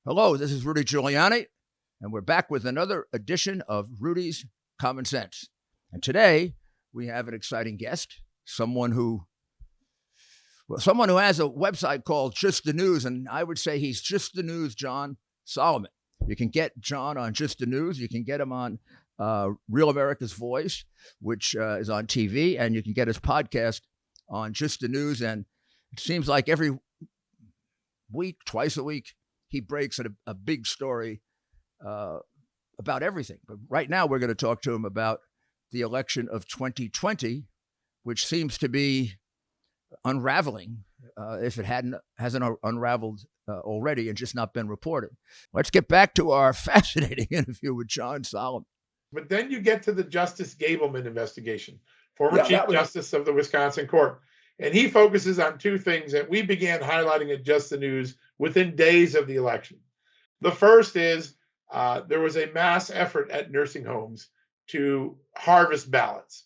Hello, this is Rudy Giuliani, and we're back with another edition of Rudy's Common Sense. And today we have an exciting guest, someone who has a website called Just the News, and I would say he's Just the News John Solomon. You can get John on Just the News. You can get him on Real America's Voice, which is on TV, and you can get his podcast on Just the News. And it seems like every week, twice a week, he breaks a big story about everything. But right now, we're going to talk to him about the election of 2020, which seems to be unraveling if it hasn't unraveled already and just not been reported. Let's get back to our fascinating interview with John Solomon. But then you get to the Justice Gableman investigation, former Chief Justice of the Wisconsin Court. And he focuses on two things that we began highlighting at Just the News within days of the election. The first is there was a mass effort at nursing homes to harvest ballots.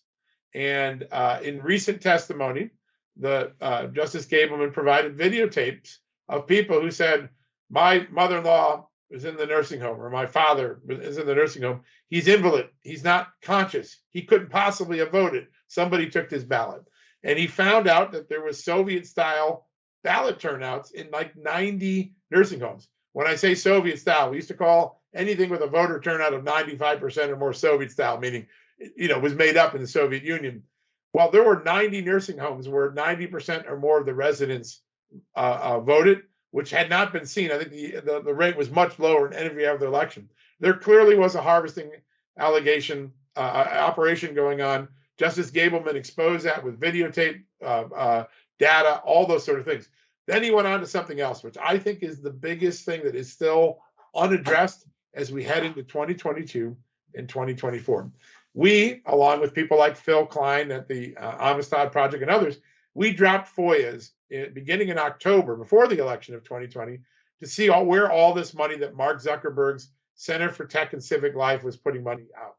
And in recent testimony, the Justice Gableman provided videotapes of people who said, my mother-in-law was in the nursing home, or my father is in the nursing home. He's invalid. He's not conscious. He couldn't possibly have voted. Somebody took his ballot. And he found out that there was Soviet-style ballot turnouts in like 90 nursing homes. When I say Soviet-style, we used to call anything with a voter turnout of 95% or more Soviet-style, meaning, it was made up in the Soviet Union. Well, there were 90 nursing homes where 90% or more of the residents voted, which had not been seen. I think the rate was much lower in any other election. There clearly was a harvesting allegation operation going on. Justice Gableman exposed that with videotape, data, all those sort of things. Then he went on to something else, which I think is the biggest thing that is still unaddressed as we head into 2022 and 2024. We, along with people like Phil Klein at the Amistad Project and others, we dropped FOIAs beginning in October, before the election of 2020, to see where all this money that Mark Zuckerberg's Center for Tech and Civic Life was putting money out.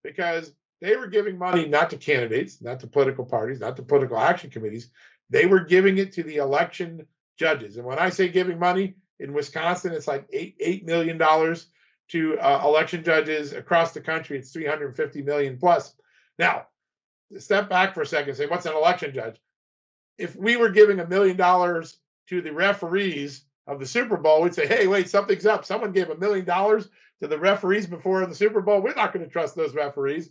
Because they were giving money not to candidates, not to political parties, not to political action committees. They were giving it to the election judges. And when I say giving money, in Wisconsin, it's like $8 million to election judges. Across the country, it's $350 million plus. Now, step back for a second and say, what's an election judge? If we were giving $1 million to the referees of the Super Bowl, we'd say, hey, wait, something's up. Someone gave $1 million to the referees before the Super Bowl. We're not going to trust those referees.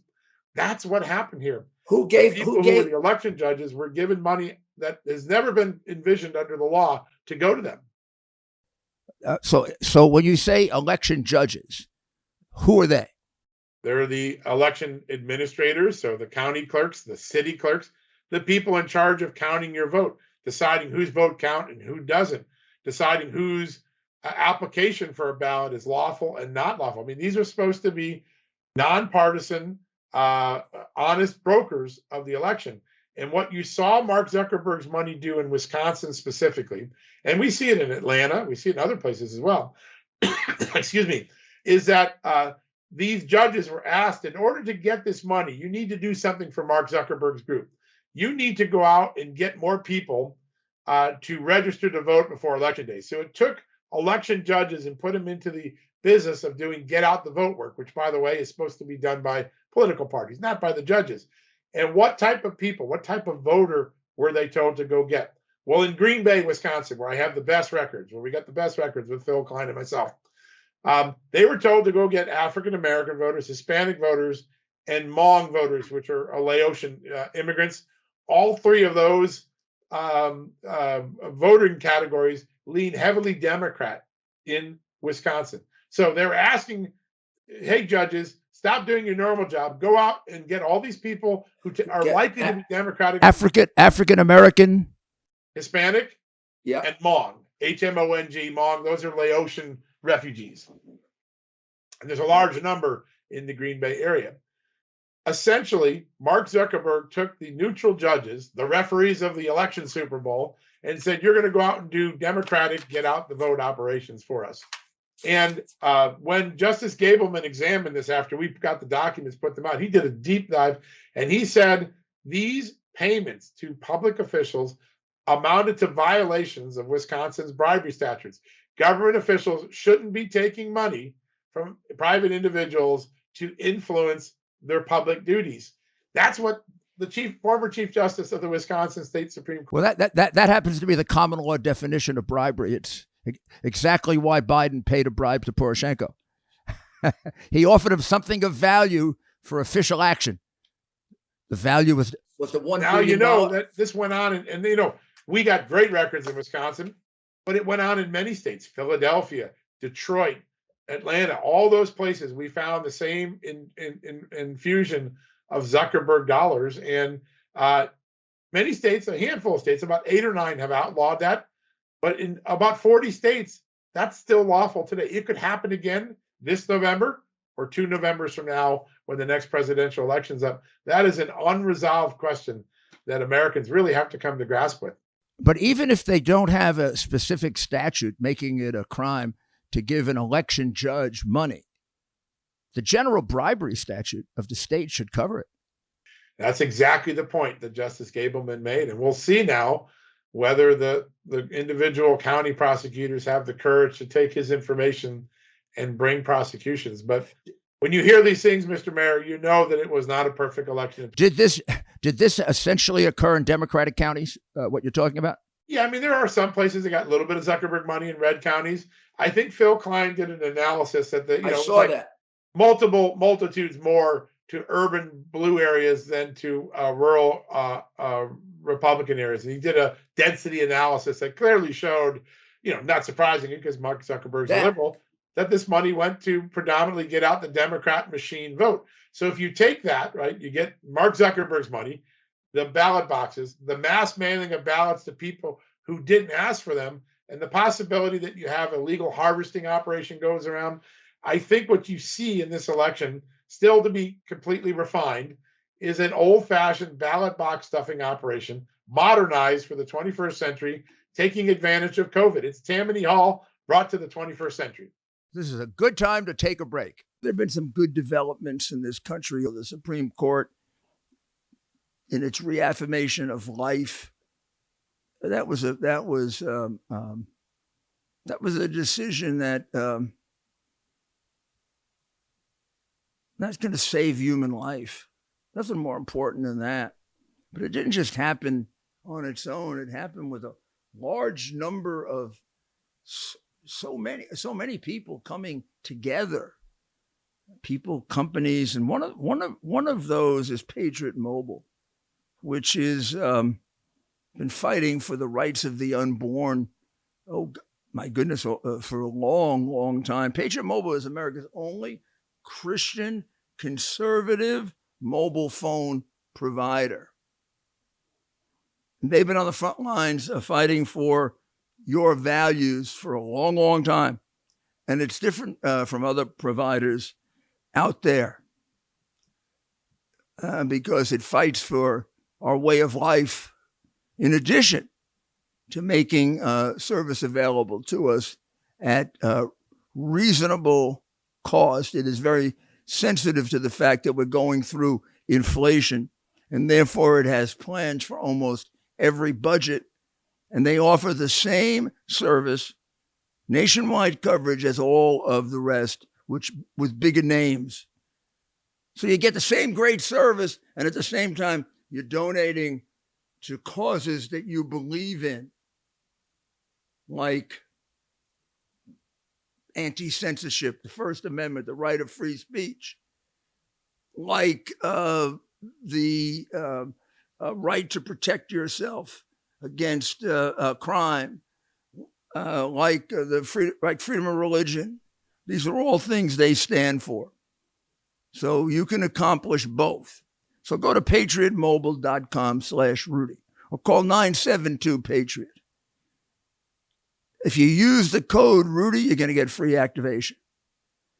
That's what happened here. Who gave the election judges were given money that has never been envisioned under the law to go to them. So when you say election judges, who are they? They're the election administrators, so the county clerks, the city clerks, the people in charge of counting your vote, deciding whose vote count and who doesn't, deciding whose application for a ballot is lawful and not lawful. I mean, these are supposed to be nonpartisan, honest brokers of the election. And what you saw Mark Zuckerberg's money do in Wisconsin specifically, and we see it in Atlanta, we see it in other places as well, excuse me, is that these judges were asked, in order to get this money, you need to do something for Mark Zuckerberg's group. You need to go out and get more people to register to vote before election day. So it took election judges and put them into the business of doing get out the vote work, which, by the way, is supposed to be done by political parties, not by the judges. And what type of people, what type of voter were they told to go get? Well, in Green Bay, Wisconsin, where I have the best records, where we got the best records with Phil Klein and myself, they were told to go get African-American voters, Hispanic voters, and Hmong voters, which are Laotian immigrants. All three of those voting categories lean heavily Democrat in Wisconsin. So they were asking, hey, judges, stop doing your normal job. Go out and get all these people who are likely to be Democratic. African-American. Hispanic, and Hmong, H-M-O-N-G, Hmong. Those are Laotian refugees. And there's a large number in the Green Bay area. Essentially, Mark Zuckerberg took the neutral judges, the referees of the election Super Bowl, and said, you're going to go out and do Democratic get out the vote operations for us. And when Justice Gableman examined this after we got the documents, put them out, he did a deep dive, and he said these payments to public officials amounted to violations of Wisconsin's bribery statutes. government officials shouldn't be taking money from private individuals to influence their public duties. That's what the former Chief Justice of the Wisconsin State Supreme Court. Well, that happens to be the common law definition of bribery. It's exactly why Biden paid a bribe to Poroshenko. He offered him something of value for official action. The value was the $1 now billion. You know that this went on, and you know we got great records in Wisconsin, but it went on in many states: Philadelphia, Detroit, Atlanta, all those places. We found the same infusion of Zuckerberg dollars, and many states, a handful of states, about 8 or 9, have outlawed that. But in about 40 states, that's still lawful today. It could happen again this November or 2 Novembers from now when the next presidential election's up. That is an unresolved question that Americans really have to come to grasp with. But even if they don't have a specific statute making it a crime to give an election judge money, the general bribery statute of the state should cover it. That's exactly the point that Justice Gableman made. And we'll see now whether the individual county prosecutors have the courage to take his information and bring prosecutions. But when you hear these things, Mr. Mayor, you know that it was not a perfect election. Did this essentially occur in Democratic counties, what you're talking about? Yeah, I mean, there are some places that got a little bit of Zuckerberg money in red counties. I think Phil Klein did an analysis that I saw that multitudes more to urban blue areas than to rural Republican areas. And he did a density analysis that clearly showed, not surprisingly, because Mark Zuckerberg's a liberal, that this money went to predominantly get out the Democrat machine vote. So if you take that, right, you get Mark Zuckerberg's money, the ballot boxes, the mass mailing of ballots to people who didn't ask for them, and the possibility that you have a legal harvesting operation goes around. I think what you see in this election, still to be completely refined, is an old-fashioned ballot box stuffing operation, modernized for the 21st century, taking advantage of COVID. It's Tammany Hall brought to the 21st century. This is a good time to take a break. There have been some good developments in this country. The Supreme Court, in its reaffirmation of life, that was a decision that that's going to save human life. Nothing more important than that. But it didn't just happen on its own. It happened with a large number of so many people coming together, people, companies, and one of those is Patriot Mobile, which is been fighting for the rights of the unborn. Oh my goodness, for a long, long time. Patriot Mobile is America's only Christian conservative mobile phone provider. They've been on the front lines of fighting for your values for a long, long time. And it's different from other providers out there because it fights for our way of life in addition to making service available to us at reasonable cost. It is very sensitive to the fact that we're going through inflation, and therefore it has plans for almost every budget. And they offer the same service, nationwide coverage as all of the rest, which with bigger names. So you get the same great service, and at the same time, you're donating to causes that you believe in, like anti-censorship, the First Amendment, the right of free speech, like the right to protect yourself against crime, like freedom of religion. These are all things they stand for. So you can accomplish both. So go to patriotmobile.com/Rudy or call 972-PATRIOT. If you use the code Rudy, you're going to get free activation.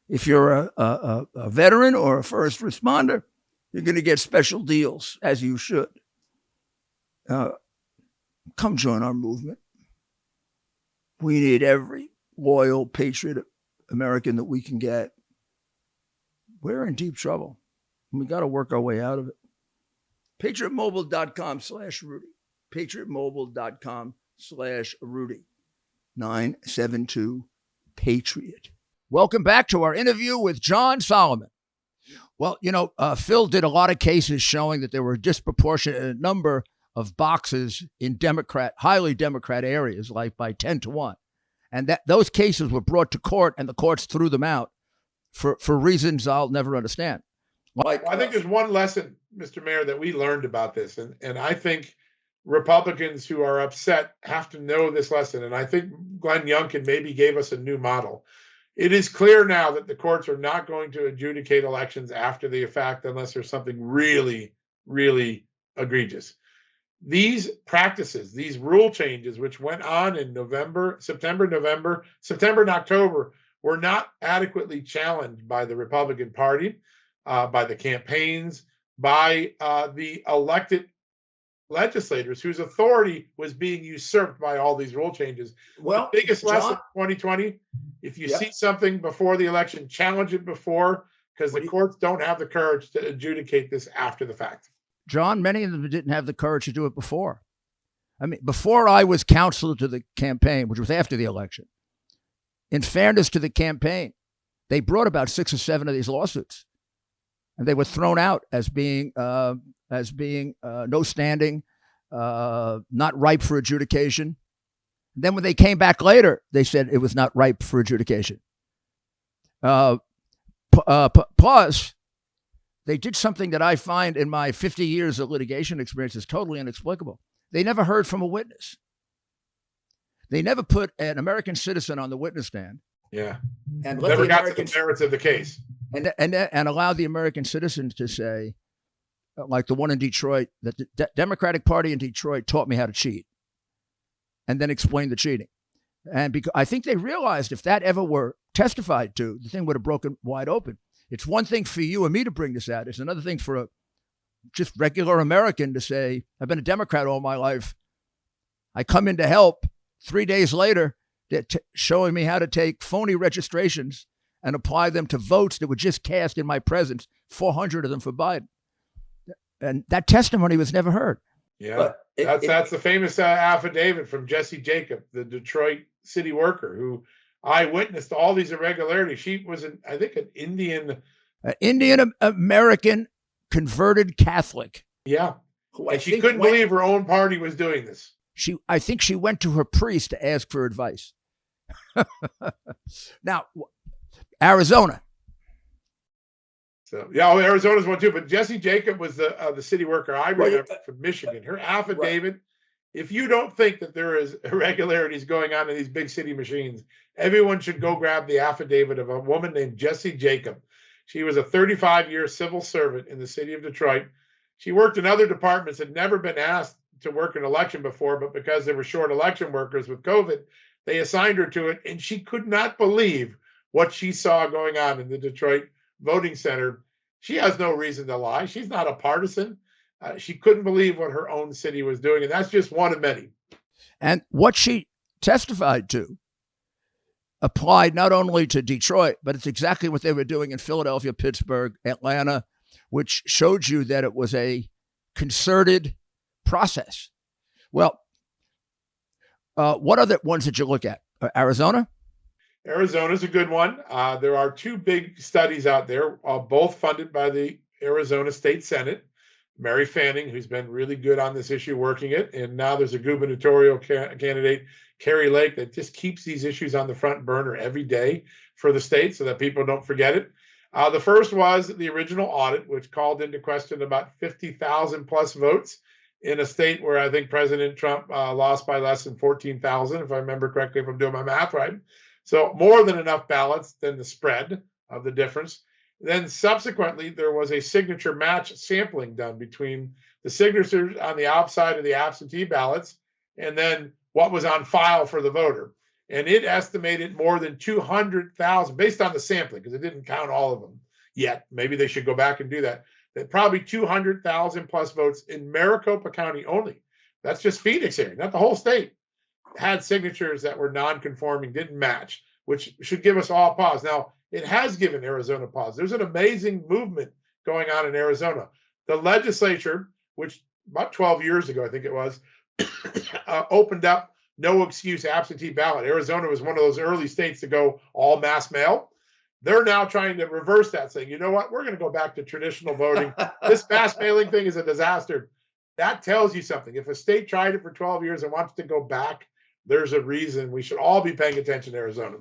If you're a veteran or a first responder, you're going to get special deals, as you should. Come join our movement. We need every loyal, patriot American that we can get. We're in deep trouble. And we got to work our way out of it. patriotmobile.com/Rudy. patriotmobile.com/Rudy. 972 Patriot. Welcome back to our interview with John Solomon. Well, Phil did a lot of cases showing that there were a disproportionate number of boxes in highly Democrat areas, like by 10-1. And that those cases were brought to court and the courts threw them out for reasons I'll never understand. I think there's one lesson, Mr. Mayor, that we learned about this. And I think Republicans who are upset have to know this lesson. And I think Glenn Youngkin maybe gave us a new model. It is clear now that the courts are not going to adjudicate elections after the fact unless there's something really, really egregious. These practices, these rule changes, which went on in September and October, were not adequately challenged by the Republican Party, by the campaigns, by the elected legislators whose authority was being usurped by all these rule changes. Well, the biggest lesson in 2020, if you see something before the election, challenge it before, because the courts don't have the courage to adjudicate this after the fact. John, many of them didn't have the courage to do it before. I mean, before I was counselor to the campaign, which was after the election, in fairness to the campaign, they brought about 6 or 7 of these lawsuits, and they were thrown out as being no standing, not ripe for adjudication. Then when they came back later, they said it was not ripe for adjudication. Plus, they did something that I find in my 50 years of litigation experience is totally inexplicable. They never heard from a witness. They never put an American citizen on the witness stand. Yeah. And never got to the merits of the case. And allowed the American citizens to say, like the one in Detroit, that the Democratic Party in Detroit taught me how to cheat, and then explained the cheating. And because I think they realized if that ever were testified to, the thing would have broken wide open. It's one thing for you and me to bring this out. It's another thing for a just regular American to say, I've been a Democrat all my life. I come in to help. 3 days later, they're showing me how to take phony registrations and apply them to votes that were just cast in my presence, 400 of them for Biden. And that testimony was never heard. Yeah, that's the famous affidavit from Jesse Jacob, the Detroit city worker who eyewitnessed all these irregularities. She was, I think, an Indian American converted Catholic. Yeah, and she couldn't believe her own party was doing this. I think she went to her priest to ask for advice. Now, Arizona. So yeah, Arizona's one too. But Jesse Jacob was the city worker I read from Michigan. Her affidavit. Right. If you don't think that there is irregularities going on in these big city machines, everyone should go grab the affidavit of a woman named Jesse Jacob. She was a 35-year civil servant in the city of Detroit. She worked in other departments, had never been asked to work an election before, but because there were short election workers with COVID, they assigned her to it, and she could not believe what she saw going on in the Detroit voting center. She has no reason to lie. She's not a partisan. She couldn't believe what her own city was doing, and that's just one of many. And what she testified to applied not only to Detroit, but it's exactly what they were doing in Philadelphia, Pittsburgh, Atlanta, which showed you that it was a concerted process. Well, what other ones did you look at? Arizona? Arizona's a good one. There are 2 big studies out there, both funded by the Arizona State Senate. Mary Fanning, who's been really good on this issue, working it. And now there's a gubernatorial candidate, Carrie Lake, that just keeps these issues on the front burner every day for the state so that people don't forget it. The first was the original audit, which called into question about 50,000 plus votes in a state where I think President Trump lost by less than 14,000, if I remember correctly, if I'm doing my math right. So more than enough ballots than the spread of the difference. Then subsequently, there was a signature match sampling done between the signatures on the outside of the absentee ballots and then what was on file for the voter. And it estimated more than 200,000, based on the sampling, because it didn't count all of them yet. Maybe they should go back and do that. That probably 200,000 plus votes in Maricopa County only. That's just Phoenix area, not the whole state. Had signatures that were non-conforming, didn't match, which should give us all pause. Now, it has given Arizona pause. There's an amazing movement going on in Arizona. The legislature, which about 12 years ago, I think it was, opened up no excuse absentee ballot. Arizona was one of those early states to go all mass mail. They're now trying to reverse that, saying, you know what, we're going to go back to traditional voting. This mass mailing thing is a disaster. That tells you something. If a state tried it for 12 years and wants to go back, there's a reason we should all be paying attention to Arizona.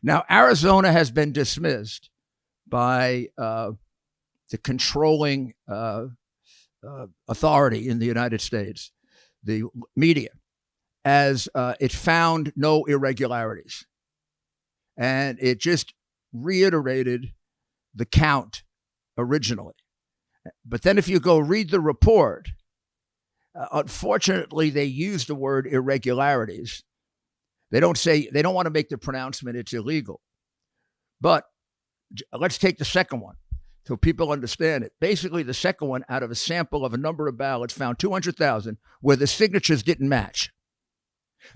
Now, Arizona has been dismissed by the controlling authority in the United States, the media, as it found no irregularities. And it just reiterated the count originally. But then if you go read the report, unfortunately, they use the word irregularities. They don't want to make the pronouncement it's illegal. But let's take the second one so people understand it. Basically, the second one, out of a sample of a number of ballots, found 200,000 where the signatures didn't match.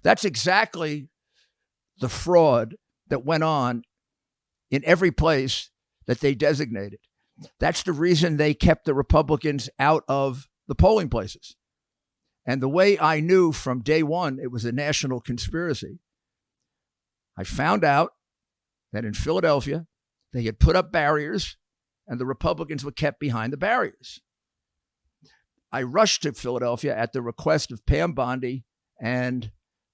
That's exactly the fraud that went on in every place that they designated. That's the reason they kept the Republicans out of the polling places. And the way I knew from day one it was a national conspiracy, I found out that in Philadelphia, they had put up barriers and the Republicans were kept behind the barriers. I rushed to Philadelphia at the request of Pam Bondi and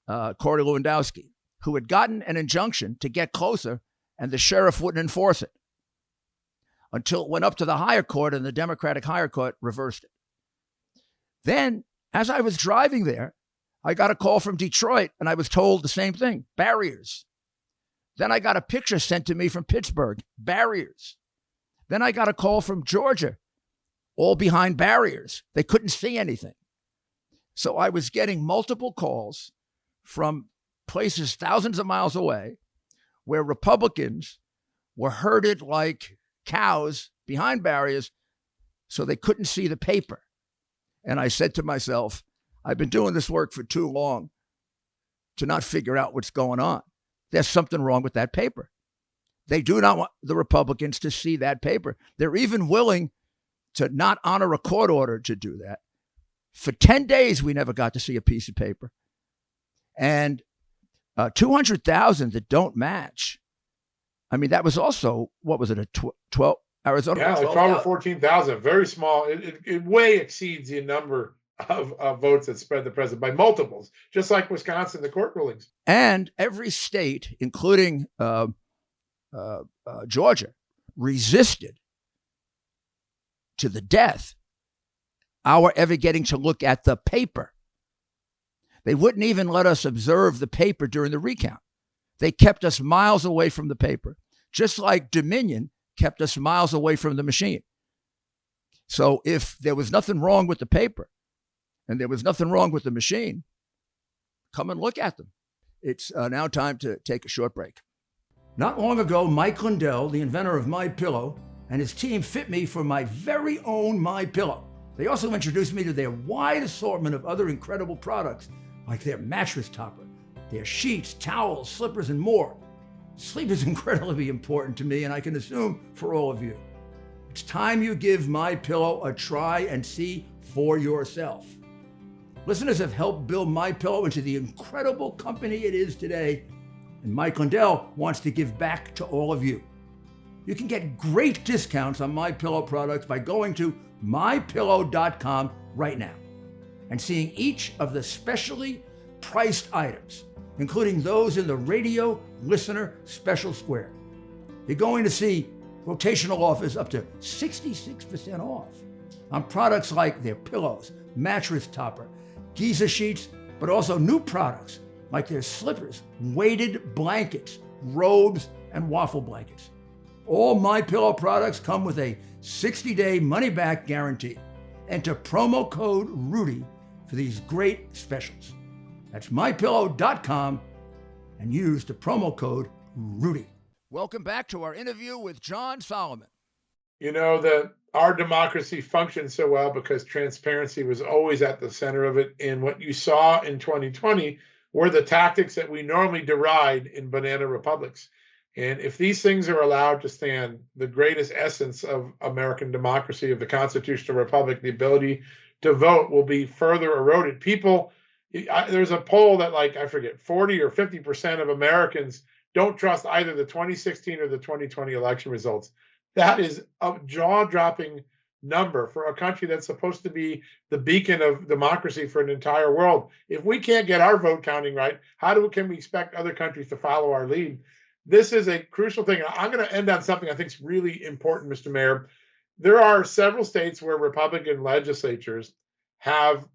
Corey Lewandowski, who had gotten an injunction to get closer, and the sheriff wouldn't enforce it until it went up to the higher court, and the Democratic higher court reversed it. Then, as I was driving there, I got a call from Detroit, and I was told the same thing, barriers. Then I got a picture sent to me from Pittsburgh, barriers. Then I got a call from Georgia, all behind barriers. They couldn't see anything. So I was getting multiple calls from places thousands of miles away where Republicans were herded like cows behind barriers so they couldn't see the paper. And I said to myself, I've been doing this work for too long to not figure out what's going on. There's something wrong with that paper. They do not want the Republicans to see that paper. They're even willing to not honor a court order to do that. For 10 days, we never got to see a piece of paper. And 200,000 that don't match. I mean, that was also, what was it, a 12, Arizona? Yeah, like 12 or 14,000, very small. It way exceeds the number of votes that spread the president by multiples, just like Wisconsin, the court rulings. And every state, including Georgia, resisted to the death our ever getting to look at the paper. They wouldn't even let us observe the paper during the recount. They kept us miles away from the paper, just like Dominion kept us miles away from the machine. So if there was nothing wrong with the paper and there was nothing wrong with the machine, come and look at them. It's now time to take a short break. Not long ago, Mike Lindell, the inventor of MyPillow, and his team fit me for my very own MyPillow. They also introduced me to their wide assortment of other incredible products, like their mattress topper, their sheets, towels, slippers, and more. Sleep is incredibly important to me, and I can assume for all of you. It's time you give MyPillow a try and see for yourself. Listeners have helped build MyPillow into the incredible company it is today, and Mike Lindell wants to give back to all of you. You can get great discounts on MyPillow products by going to MyPillow.com right now and seeing each of the specially priced items, including those in the radio listener special square. You're going to see rotational offers up to 66% off on products like their pillows, mattress topper, Giza sheets, but also new products like their slippers, weighted blankets, robes, and waffle blankets. All MyPillow products come with a 60-day money-back guarantee. Enter promo code RUDY for these great specials. That's MyPillow.com and use the promo code RUDY. Welcome back to our interview with John Solomon. You know, that our democracy functioned so well because transparency was always at the center of it. And what you saw in 2020 were the tactics that we normally deride in banana republics. And if these things are allowed to stand, the greatest essence of American democracy, of the constitutional republic, the ability to vote, will be further eroded. People, There's a poll that, like, I forget, 40 or 50% of Americans don't trust either the 2016 or the 2020 election results. That is a jaw-dropping number for a country that's supposed to be the beacon of democracy for an entire world. If we can't get our vote counting right, can we expect other countries to follow our lead? This is a crucial thing. I'm going to end on something I think is really important, Mr. Mayor. There are several states where Republican legislatures have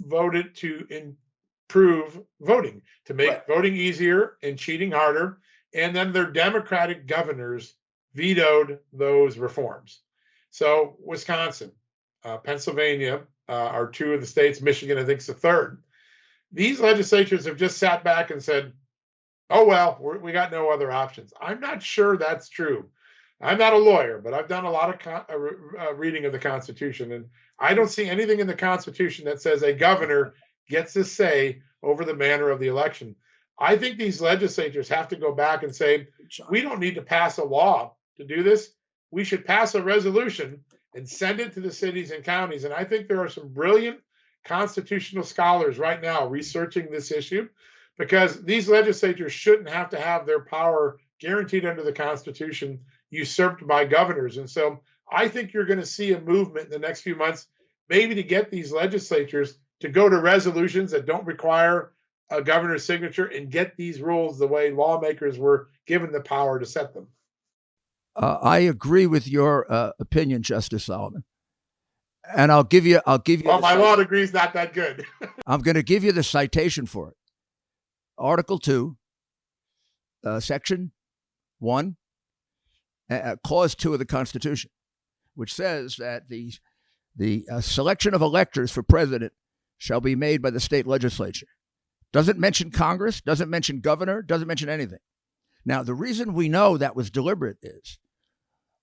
voted to improve voting, to make voting easier and cheating harder. And then their Democratic governors vetoed those reforms. So Wisconsin, Pennsylvania are two of the states. Michigan, I think, is the third. These legislatures have just sat back and said, oh, well, we got no other options. I'm not sure that's true. I'm not a lawyer, but I've done a lot of reading of the Constitution, and I don't see anything in the Constitution that says a governor gets to say over the manner of the election. I think these legislatures have to go back and say, we don't need to pass a law to do this. We should pass a resolution and send it to the cities and counties. And I think there are some brilliant constitutional scholars right now researching this issue, because these legislatures shouldn't have to have their power guaranteed under the Constitution usurped by governors. And so I think you're going to see a movement in the next few months, maybe to get these legislatures to go to resolutions that don't require a governor's signature and get these rules the way lawmakers were given the power to set them. I agree with your opinion, Justice Solomon, and I'll give you. Well, my law degree is not that good. I'm going to give you the citation for it. Article 2, Section 1, Clause 2 of the Constitution, which says that the selection of electors for president shall be made by the state legislature. Doesn't mention Congress, doesn't mention governor, doesn't mention anything. Now, the reason we know that was deliberate is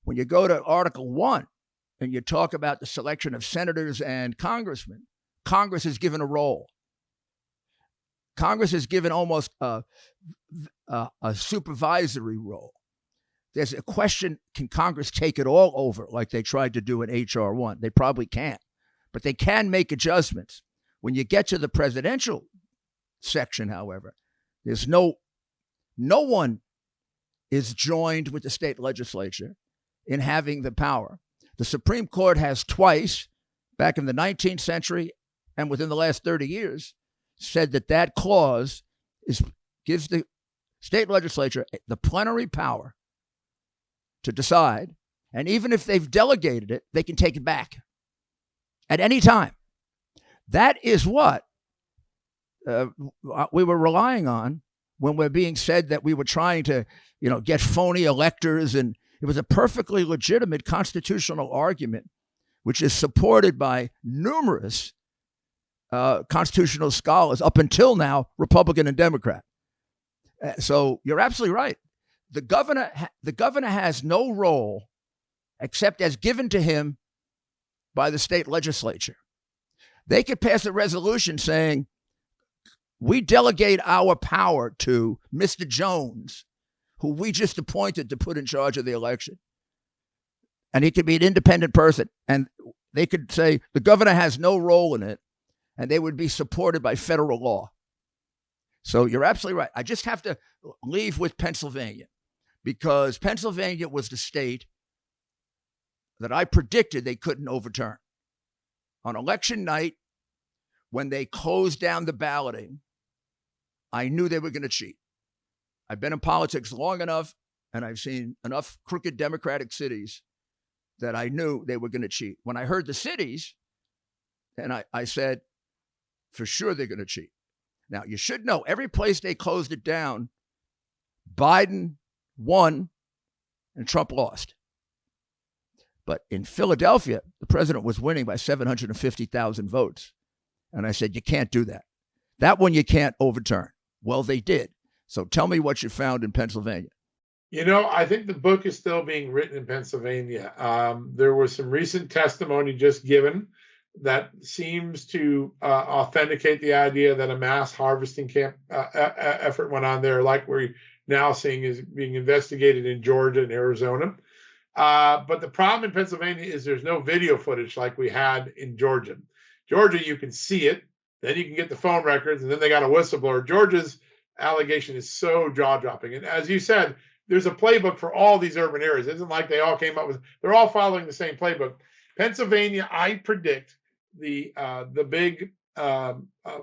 when you go to Article 1 and you talk about the selection of senators and congressmen, Congress is given a role. Congress is given almost a supervisory role. There's a question, can Congress take it all over like they tried to do in H.R. 1? They probably can't, but they can make adjustments. When you get to the presidential section, however, there's no one is joined with the state legislature in having the power. The Supreme Court has twice, back in the 19th century and within the last 30 years, said that clause gives the state legislature the plenary power to decide, and even if they've delegated it, they can take it back at any time. That is what we were relying on when we're being said that we were trying to, get phony electors, and it was a perfectly legitimate constitutional argument, which is supported by numerous constitutional scholars up until now, Republican and Democrat. So you're absolutely right. The governor has no role except as given to him by the state legislature. They could pass a resolution saying, we delegate our power to Mr. Jones, who we just appointed to put in charge of the election. And he could be an independent person. And they could say the governor has no role in it, and they would be supported by federal law. So you're absolutely right. I just have to leave with Pennsylvania, because Pennsylvania was the state that I predicted they couldn't overturn. On election night, when they closed down the balloting, I knew they were going to cheat. I've been in politics long enough, and I've seen enough crooked Democratic cities that I knew they were going to cheat. When I heard the cities, and I said, for sure they're going to cheat. Now, you should know, every place they closed it down, Biden won and Trump lost. But in Philadelphia, the president was winning by 750,000 votes. And I said, you can't do that. That one you can't overturn. Well, they did. So tell me what you found in Pennsylvania. I think the book is still being written in Pennsylvania. There was some recent testimony just given that seems to authenticate the idea that a mass harvesting effort went on there, like we're now seeing is being investigated in Georgia and Arizona. But the problem in Pennsylvania is there's no video footage like we had in Georgia. Georgia, you can see it. Then you can get the phone records, and then they got a whistleblower. Georgia's allegation is so jaw-dropping. And as you said, there's a playbook for all these urban areas. It isn't like they all came up with, they're all following the same playbook. Pennsylvania, I predict the big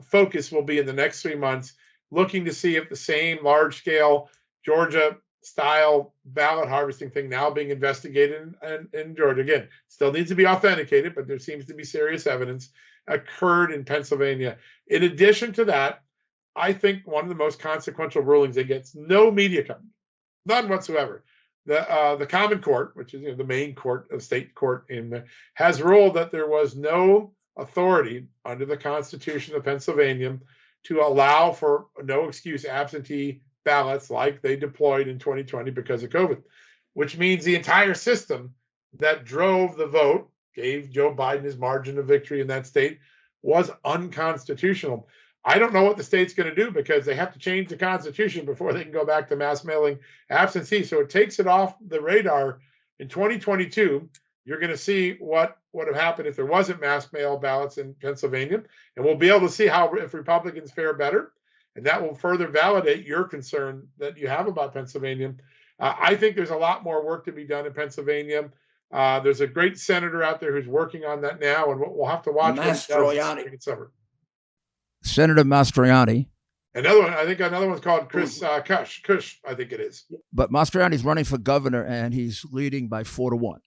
focus will be in the next 3 months, looking to see if the same large-scale Georgia-style ballot harvesting thing now being investigated in Georgia. Again, still needs to be authenticated, but there seems to be serious evidence occurred in Pennsylvania. In addition to that, I think one of the most consequential rulings that gets no media coverage, none whatsoever. The Common Court, which is the main court of state court, has ruled that there was no authority under the Constitution of Pennsylvania to allow for no excuse absentee ballots like they deployed in 2020 because of COVID, which means the entire system that drove the vote, gave Joe Biden his margin of victory in that state, was unconstitutional. I don't know what the state's going to do because they have to change the Constitution before they can go back to mass mailing absentee. So it takes it off the radar. In 2022, you're going to see what would have happened if there wasn't mass mail ballots in Pennsylvania. And we'll be able to see how if Republicans fare better. And that will further validate your concern that you have about Pennsylvania. I think there's a lot more work to be done in Pennsylvania. There's a great senator out there who's working on that now, and we'll have to watch. Mastroianni. Senator Mastroianni. Another one's called Chris Kush, I think it is. But Mastroianni's running for governor, and he's leading by 4-1.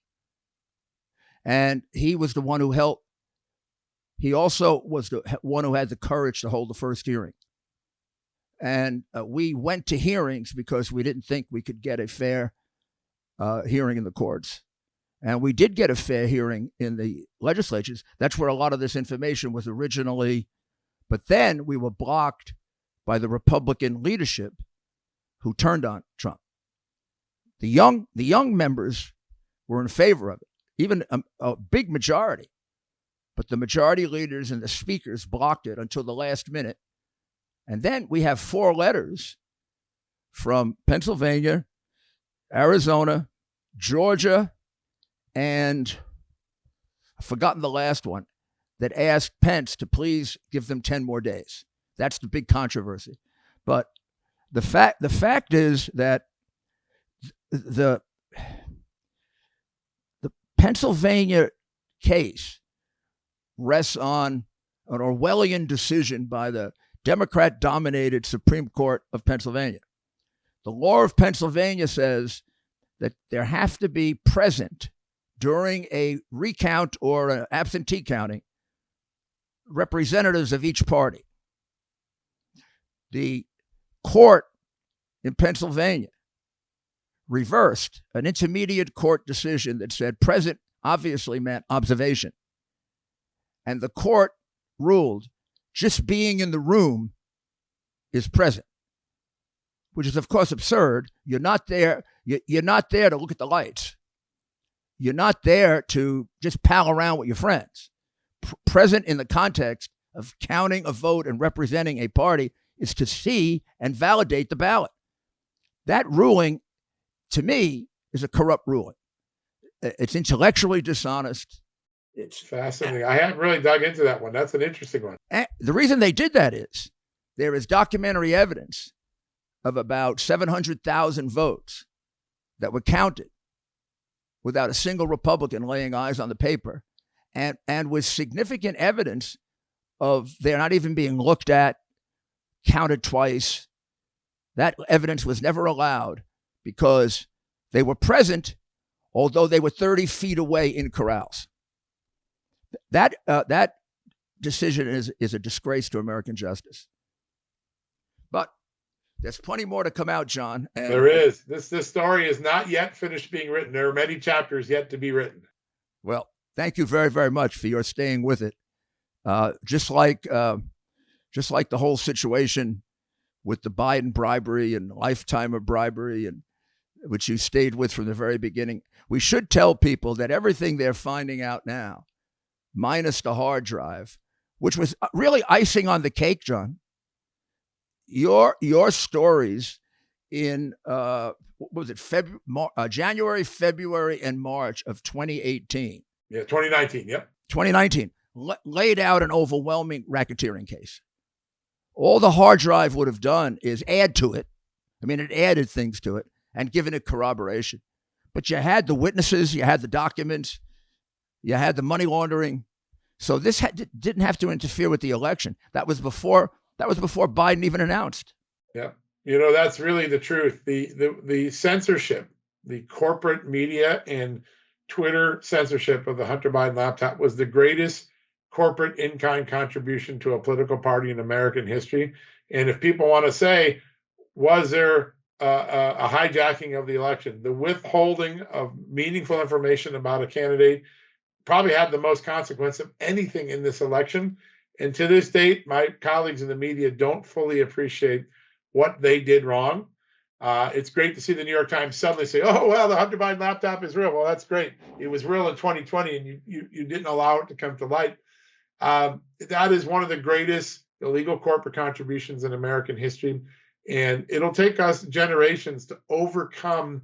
And he was the one who helped. He also was the one who had the courage to hold the first hearing. And we went to hearings because we didn't think we could get a fair hearing in the courts. And we did get a fair hearing in the legislatures. That's where a lot of this information was originally. But then we were blocked by the Republican leadership who turned on Trump. The young members were in favor of it, even a big majority. But the majority leaders and the speakers blocked it until the last minute. And then we have 4 letters from Pennsylvania, Arizona, Georgia, and I've forgotten the last one, that asked Pence to please give them 10 more days. That's the big controversy. But the fact is that the Pennsylvania case rests on an Orwellian decision by the Democrat-dominated Supreme Court of Pennsylvania. The law of Pennsylvania says that there have to be present during a recount or an absentee counting representatives of each party. The court in Pennsylvania reversed an intermediate court decision that said present obviously meant observation. And the court ruled just being in the room is present, which is, of course, absurd. You're not there. You're not there to look at the lights. You're not there to just pal around with your friends. Present in the context of counting a vote and representing a party is to see and validate the ballot. That ruling, to me, is a corrupt ruling. It's intellectually dishonest. It's fascinating. I haven't really dug into that one. That's an interesting one. And the reason they did that is there is documentary evidence of about 700,000 votes that were counted without a single Republican laying eyes on the paper, and with significant evidence of they're not even being looked at, counted twice. That evidence was never allowed because they were present, although they were 30 feet away in corrals. That decision is a disgrace to American justice. But there's plenty more to come out, John. There is. This story is not yet finished being written. There are many chapters yet to be written. Well, thank you very, very much for your staying with it. Just like the whole situation with the Biden bribery and lifetime of bribery, and which you stayed with from the very beginning. We should tell people that everything they're finding out now, minus the hard drive, which was really icing on the cake, John. Your stories in what was it, January, February, and March of 2018. Yeah, 2019. Yep. 2019 laid out an overwhelming racketeering case. All the hard drive would have done is add to it. I mean, it added things to it and given it corroboration. But you had the witnesses, you had the documents, you had the money laundering. So this didn't have to interfere with the election. That was before Biden even announced. Yeah, that's really the truth. The censorship, the corporate media and Twitter censorship of the Hunter Biden laptop was the greatest corporate in-kind contribution to a political party in American history. And if people want to say, was there a hijacking of the election? The withholding of meaningful information about a candidate probably had the most consequence of anything in this election. And to this date, my colleagues in the media don't fully appreciate what they did wrong. It's great to see the New York Times suddenly say, oh, well, the Hunter Biden laptop is real. Well, that's great. It was real in 2020, and you didn't allow it to come to light. That is one of the greatest illegal corporate contributions in American history. And it'll take us generations to overcome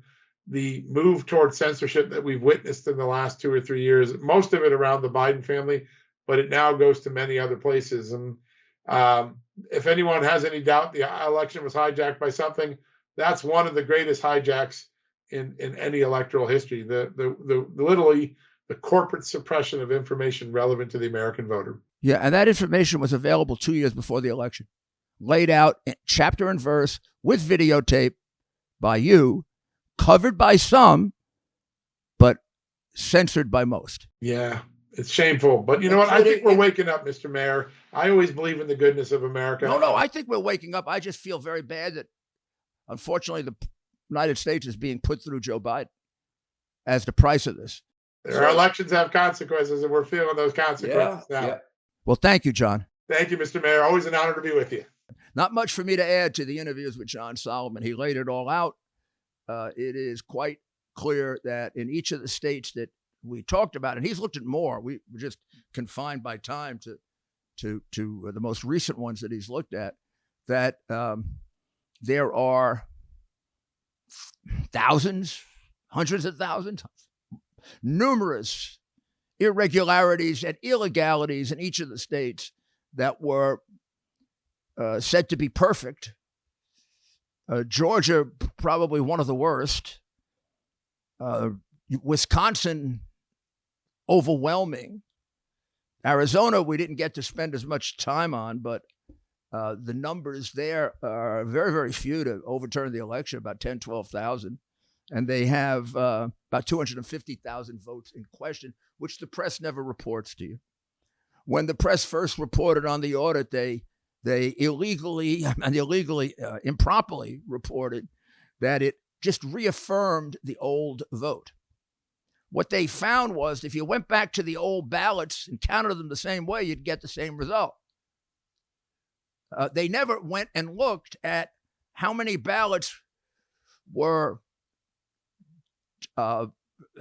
the move towards censorship that we've witnessed in the last 2 or 3 years, most of it around the Biden family, but it now goes to many other places. And if anyone has any doubt the election was hijacked by something, that's one of the greatest hijacks in any electoral history. Literally the corporate suppression of information relevant to the American voter. Yeah, and that information was available 2 years before the election, laid out in chapter and verse with videotape by you, covered by some, but censored by most. Yeah, it's shameful. But you know what? I think we're waking up, Mr. Mayor. I always believe in the goodness of America. No, I think we're waking up. I just feel very bad that, unfortunately, the United States is being put through Joe Biden as the price of this. Our elections have consequences, and we're feeling those consequences now. Yeah. Well, thank you, John. Thank you, Mr. Mayor. Always an honor to be with you. Not much for me to add to the interviews with John Solomon. He laid it all out. It is quite clear that in each of the states that we talked about, and he's looked at more, we were just confined by time to the most recent ones that he's looked at, that there are thousands, hundreds of thousands, numerous irregularities and illegalities in each of the states that were said to be perfect. Georgia, probably one of the worst. Wisconsin, overwhelming. Arizona, we didn't get to spend as much time on, but the numbers there are very, very few to overturn the election, about 10, 12,000. And they have about 250,000 votes in question, which the press never reports to you. When the press first reported on the audit, they improperly reported that it just reaffirmed the old vote. What they found was if you went back to the old ballots and counted them the same way, you'd get the same result. They never went and looked at how many ballots were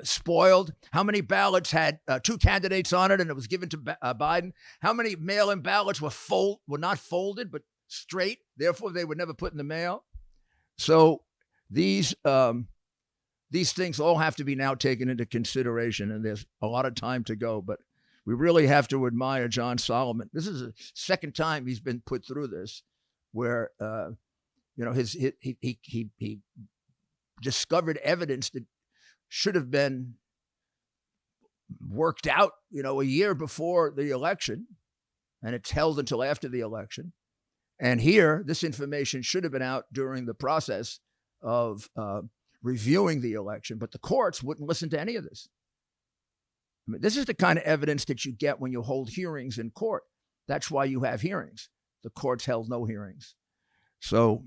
spoiled, how many ballots had two candidates on it and it was given to Biden, how many mail-in ballots were not folded but straight, therefore they were never put in the mail. So these things all have to be now taken into consideration, and there's a lot of time to go, but we really have to admire John Solomon. This is the second time he's been put through this, where he discovered evidence that should have been worked out, a year before the election, and it's held until after the election. And here, this information should have been out during the process of reviewing the election, but the courts wouldn't listen to any of this. I mean, this is the kind of evidence that you get when you hold hearings in court. That's why you have hearings. The courts held no hearings. So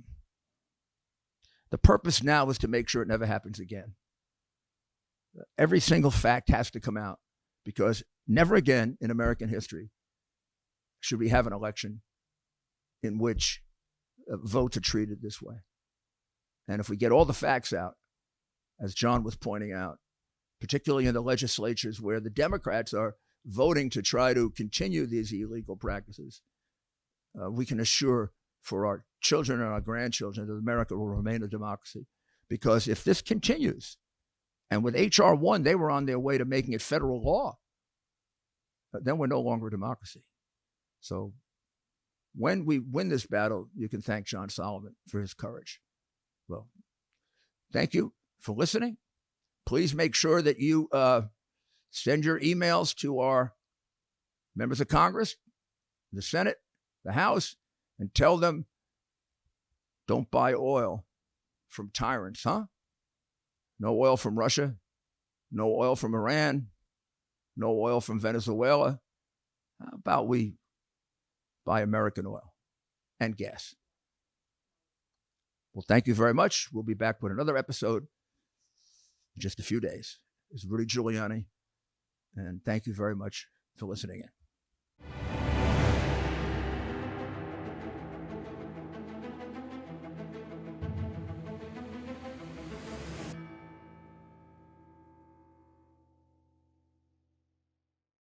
the purpose now is to make sure it never happens again. Every single fact has to come out, because never again in American history should we have an election in which votes are treated this way. And if we get all the facts out, as John was pointing out, particularly in the legislatures where the Democrats are voting to try to continue these illegal practices, we can assure for our children and our grandchildren that America will remain a democracy. Because if this continues, and with H.R. 1, they were on their way to making it federal law, then we're no longer a democracy. So when we win this battle, you can thank John Solomon for his courage. Well, thank you for listening. Please make sure that you send your emails to our members of Congress, the Senate, the House, and tell them, don't buy oil from tyrants, huh? No oil from Russia, no oil from Iran, no oil from Venezuela. How about we buy American oil and gas? Well, thank you very much. We'll be back with another episode in just a few days. This is Rudy Giuliani, and thank you very much for listening in.